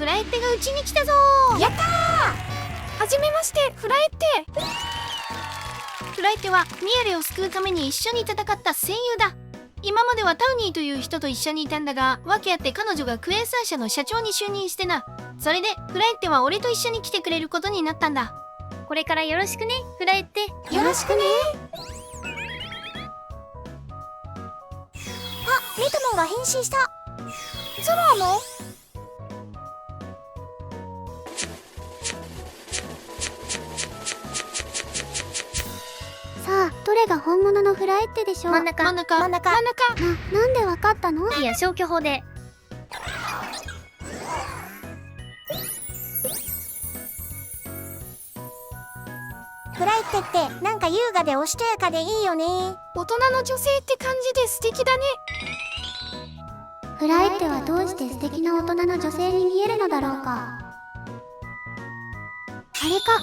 ラエッテがうちに来たぞ。やったー。はじめまして、フラエッテ。フラエッテはミアレを救うために一緒に戦った戦友だ。今まではタウニーという人と一緒にいたんだが、訳あって彼女がクエーサー社の社長に就任してな。それでフラエッテは俺と一緒に来てくれることになったんだ。これからよろしくね、フラエッテ。よろしくね。あ、メトモンが変身した。ゾロアも？さあ、どれが本物のフラエッテでしょう。真ん中。なんでわかったの？いや、消去法で。フラエッテってなんか優雅でおしとやかでいいよね。大人の女性って感じで素敵だね。フラエッテはどうして素敵な大人の女性に見えるのだろうか。あれか。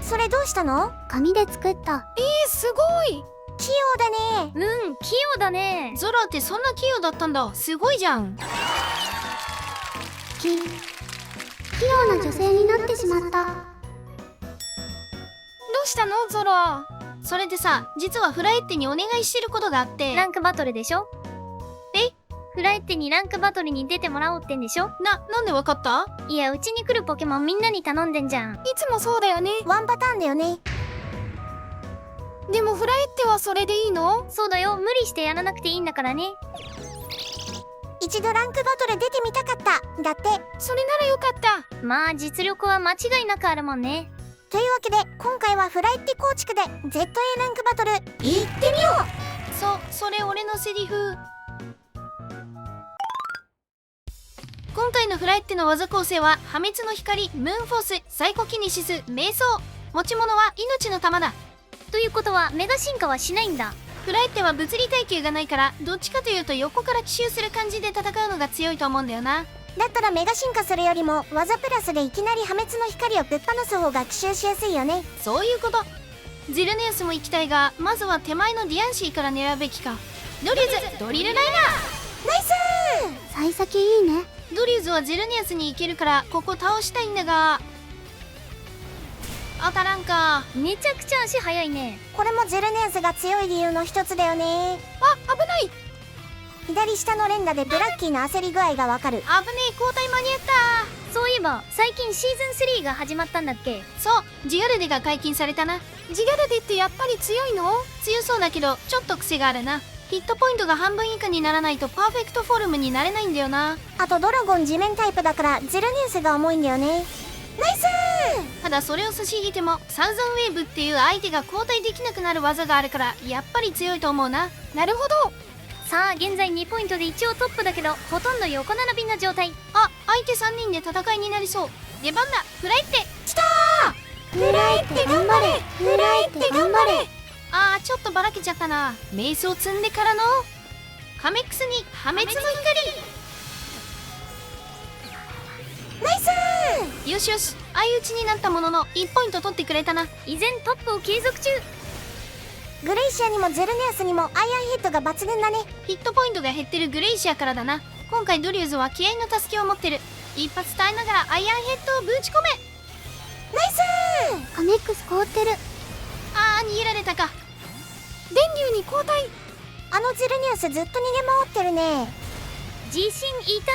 それどうしたの？紙で作った。すごい。器用だね。器用だね。ゾロってそんな器用だったんだ。すごいじゃん。器用な女性になってしまった。どうしたのゾロア？それでさ、実はフラエッテにお願いしてることがあって。ランクバトルでしょ？え？フラエッテにランクバトルに出てもらおうってんでしょ？なんでわかった？いや、うちに来るポケモンみんなに頼んでんじゃん。いつもそうだよね。ワンパターンだよね。でもフラエッテはそれでいいの？そうだよ、無理してやらなくていいんだからね。一度ランクバトル出てみたかった。だって。それならよかった。まあ、実力は間違いなくあるもんね。というわけで、今回はフラエッテ構築で ZA ランクバトル行ってみよう。それ俺のセリフ。今回のフラエッテの技構成は破滅の光、ムーンフォース、サイコキネシス、瞑想。持ち物は命の玉だ。ということはメガ進化はしないんだ。フラエッテは物理耐久がないから、どっちかというと横から奇襲する感じで戦うのが強いと思うんだよな。だったらメガ進化するよりも技プラスでいきなり破滅の光をぶっ放す方が奇襲しやすいよね。そういうこと。ゼルネウスも行きたいが、まずは手前のディアンシーから狙うべきか。ドリューズ、ドリルライナイスー。幸先いいね。ドリューズはゼルネウスに行けるからここ倒したいんだが、当たらんか。めちゃくちゃ足速いね。これもゼルネウスが強い理由の一つだよね。危ない。左下の連打でブラッキーの焦り具合がわかる。危ねえ、交代間に合った。そういえば最近シーズン3が始まったんだっけ？そう、ジガルデが解禁されたな。ジガルデってやっぱり強いの？強そうだけどちょっと癖があるな。ヒットポイントが半分以下にならないとパーフェクトフォルムになれないんだよな。あとドラゴン地面タイプだからゼルネウスが重いんだよね。ナイスー。ただそれを差し引いてもサウザンウェーブっていう相手が交代できなくなる技があるからやっぱり強いと思うな。なるほど。さあ、現在2ポイントで一応トップだけどほとんど横並びな状態。相手3人で戦いになりそう。出番だ、フラエッテ。きたー。フラエッテ頑張れ。フラエッテ頑張れ。ちょっとばらけちゃったな。瞑想積んでからのカメックスに破滅の光。ナイスー。よしよし、相打ちになったものの1ポイント取ってくれたな。依然トップを継続中。グレイシアにもゼルネウスにもアイアンヘッドが抜群だね。ヒットポイントが減ってるグレイシアからだな。今回ドリューズは気合の助けを持ってる。一発耐えながらアイアンヘッドをぶち込め。ナイスー。カメックス凍ってる。逃げられたか。電流に交代。あのゼルネウスずっと逃げ回ってるね。自信いた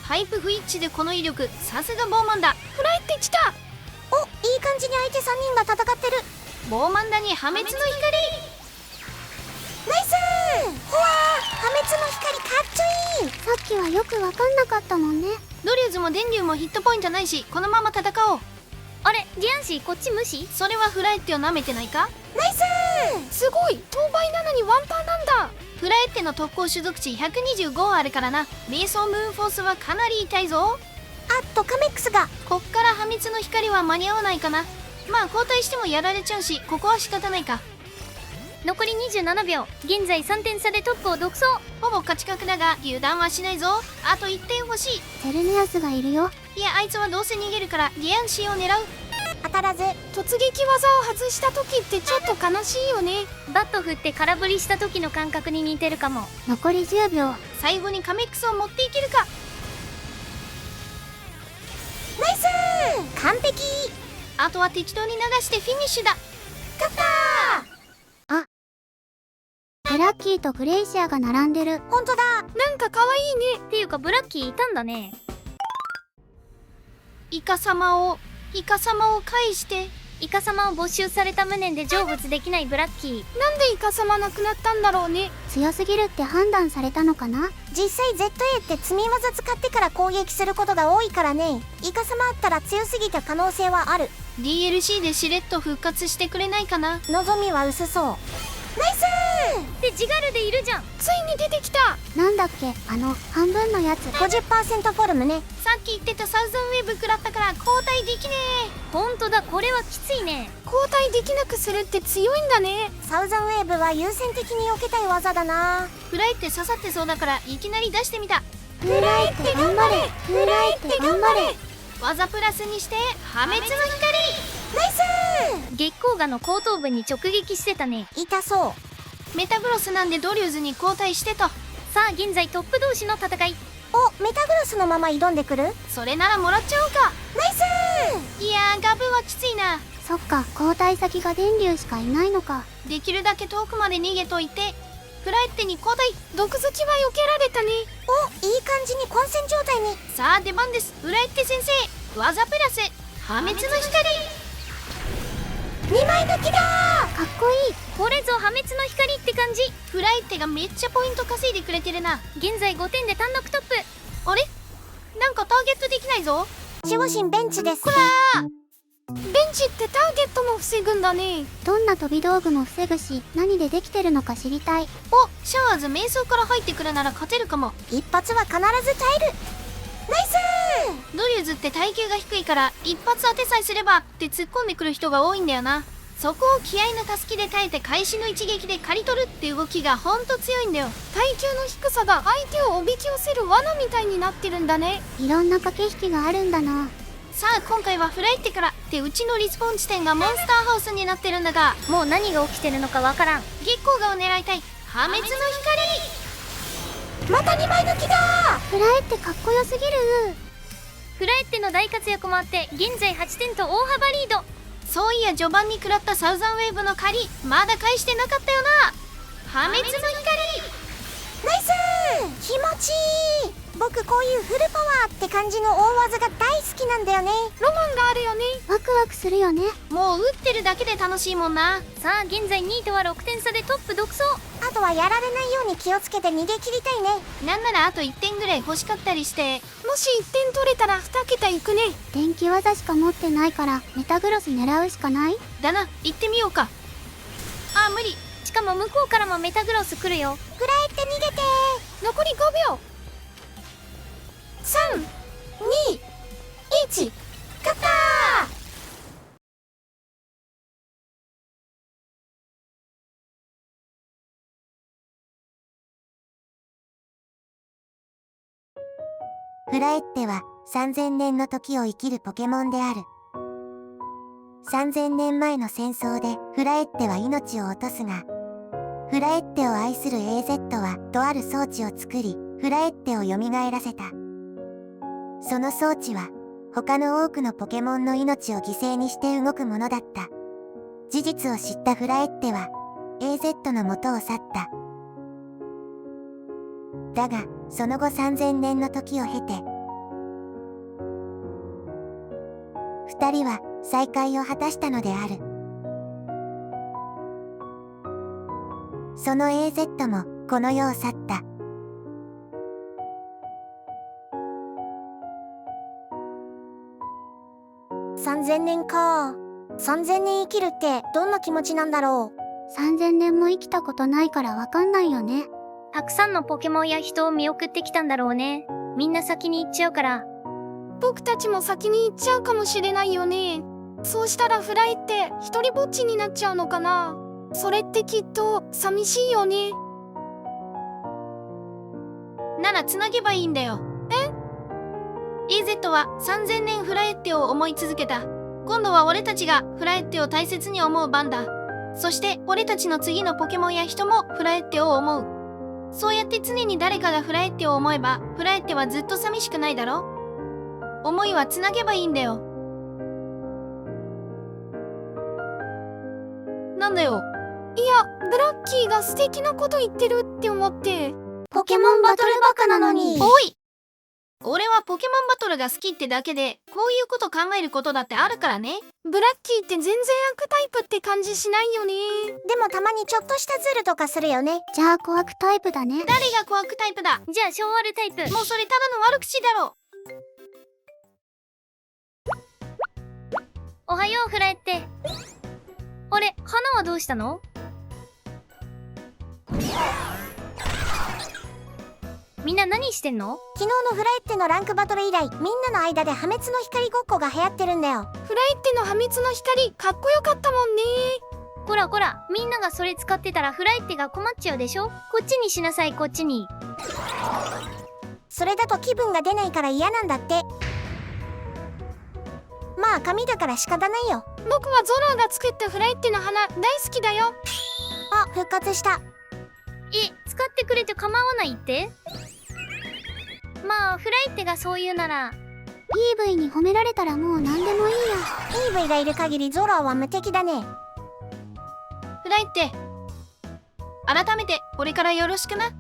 ハイプ不一致でこの威力、さすがボーマンだ。フラエッテ来た。お、いい感じに相手3人が戦ってる。ボーマンダに破滅の光。ナイスー。ほわー、破滅の光かっちょいい。さっきはよくわかんなかったもんね。ドリューズも電流もヒットポイントないし、このまま戦おう。あれ、ディアンシーこっち無視？それはフラエッテを舐めてないか？ナイスー。すごい、当倍なのにワンパーなんだ。フラエッテの特攻種族値125あるからな。瞑想ムーンフォースはかなり痛いぞ。あとカメックスが。こっから破滅の光は間に合わないかな。まあ交代してもやられちゃうし、ここは仕方ないか。残り27秒。現在3点差でトップを独走。ほぼ勝ち確だが油断はしないぞ。あと1点欲しい。ゼルネウスがいるよ。いや、あいつはどうせ逃げるからディアンシーを狙う。当たらず。突撃技を外した時ってちょっと悲しいよね。バット振って空振りした時の感覚に似てるかも。残り10秒。最後にカメックスを持っていけるか。あとは適当に流してフィニッシュだ。ブラッキーとグレイシアが並んでる。ほんとだ。なんか可愛いね。っていうかブラッキーいたんだね。イカ様を返して。イカ様を没収された無念で成仏できないブラッキー。なんでイカ様なくなったんだろうね。強すぎるって判断されたのかな。実際 ZA って積み技使ってから攻撃することが多いからね。イカ様あったら強すぎた可能性はある。 DLC でしれっと復活してくれないかな。望みは薄そう。ナイスでジガルでいるじゃん。ついに出てきた。なんだっけ、半分のやつ。ー 50% フォルムね。さっき言ってたサウザンウェーブ食らったから交代できねほんとだ、これはきついね。交代できなくするって強いんだね。サウザンウェーブは優先的に避けたい技だな。え。フライって刺さってそうだからいきなり出してみた。フライって頑張れ、フライって頑張れ。技プラスにして破滅の光。ナイス月光河の後頭部に直撃してたね。痛そう。メタグロスなんでドリューズに交代してと。さあ現在トップ同士の戦い。お、メタグロスのまま挑んでくる。それならもらっちゃおうか。ナイスいやーガブはきついな。そっか、交代先が電流しかいないのか。できるだけ遠くまで逃げといて。フライってに交代。毒好きは避けられたね。お、いい感じに混戦状態に。さあ出番です。フライって先生、技プラス破滅の光。2枚抜きだかっこいい。これぞ破滅の光って感じ。フライってがめっちゃポイント稼いでくれてるな。現在5点で単独トップ。あれ、なんかターゲットできないぞ。守護神ベンチです。ベンチってターゲットも防ぐんだね。どんな飛び道具も防ぐし、何でできてるのか知りたい。お、シャワーズ瞑想から入ってくるなら勝てるかも。一発は必ず耐える。ナイスドリューズって耐久が低いから一発当てさえすればって突っ込んでくる人が多いんだよな。そこを気合のたすきで耐えて開始の一撃で刈り取るって動きがほんと強いんだよ。耐久の低さが相手をおびき寄せる罠みたいになってるんだね。いろんな駆け引きがあるんだな。さあ今回はフライってからってうちのリスポーン地点がモンスターハウスになってるんだが、もう何が起きてるのかわからん。月光河を狙いたい。破滅の光。また2枚抜きだフライってかっこよすぎる。フラエッテの大活躍もあって現在8点と大幅リード。そういや序盤に食らったサウザンウェーブの借りまだ返してなかったよな。破滅の光。ナイス気持ちいい。僕こういうフルパワーって感じの大技が大好きなんだよね。ロマンがあるよね。ワクワクするよね。もう打ってるだけで楽しいもんな。さあ現在2位とは6点差でトップ独走。あとはやられないように気をつけて逃げ切りたいね。なんならあと1点ぐらい欲しかったりして。もし1点取れたら2桁いくね。電気技しか持ってないからメタグロス狙うしかない。だな、行ってみようか。あ、無理。しかも向こうからもメタグロス来るよ。フライって逃げて。残り5秒。3、2、1、勝ったフラエッテは3000年の時を生きるポケモンである。3000年前の戦争でフラエッテは命を落とすが、フラエッテを愛する AZ はとある装置を作り、フラエッテを蘇らせた。その装置は他の多くのポケモンの命を犠牲にして動くものだった。事実を知ったフラエッテは AZ の元を去った。だがその後3000年の時を経て2人は再会を果たしたのである。その AZ もこの世を去った。3000年か。3000年生きるってどんな気持ちなんだろう。3000年も生きたことないからわかんないよね。たくさんのポケモンや人を見送ってきたんだろうね。みんな先に行っちゃうから。僕たちも先に行っちゃうかもしれないよね。そうしたらフライって一人ぼっちになっちゃうのかな。それってきっと寂しいよね。ならつなげばいいんだよ。AZ は3000年フラエッテを思い続けた。今度は俺たちがフラエッテを大切に思う番だ。そして俺たちの次のポケモンや人もフラエッテを思う。そうやって常に誰かがフラエッテを思えばフラエッテはずっと寂しくないだろ。思いはつなげばいいんだよ。なんだよ。いや、ブラッキーが素敵なこと言ってるって思って。ポケモンバトルバカなのに。おい、俺はポケモンバトルが好きってだけで、こういうこと考えることだってあるからね。ブラッキーって全然悪タイプって感じしないよね。でもたまにちょっとしたズルとかするよね。じゃあ小悪タイプだね。誰が小悪タイプだ。じゃあ小悪タイプ。もうそれただの悪口だろ。おはようフラエって。あれ、花はどうしたの？みんな何してんの？昨日のフラエッテのランクバトル以来、みんなの間で破滅の光ごっこが流行ってるんだよ。フライっての破滅の光かっこよかったもんね。こらこら、みんながそれ使ってたらフラエってが困っちゃうでしょ。こっちにしなさい、こっちに。それだと気分が出ないから嫌なんだって。まあ紙だから仕方ないよ。僕はゾロが作ったフライっての花大好きだよ。あ、復活した。使ってくれて構わないって？まあフライってがそう言うなら。 EV に褒められたらもう何でもいいや。 EV がいる限りゾロは無敵だね。フライって改めてこれからよろしくな。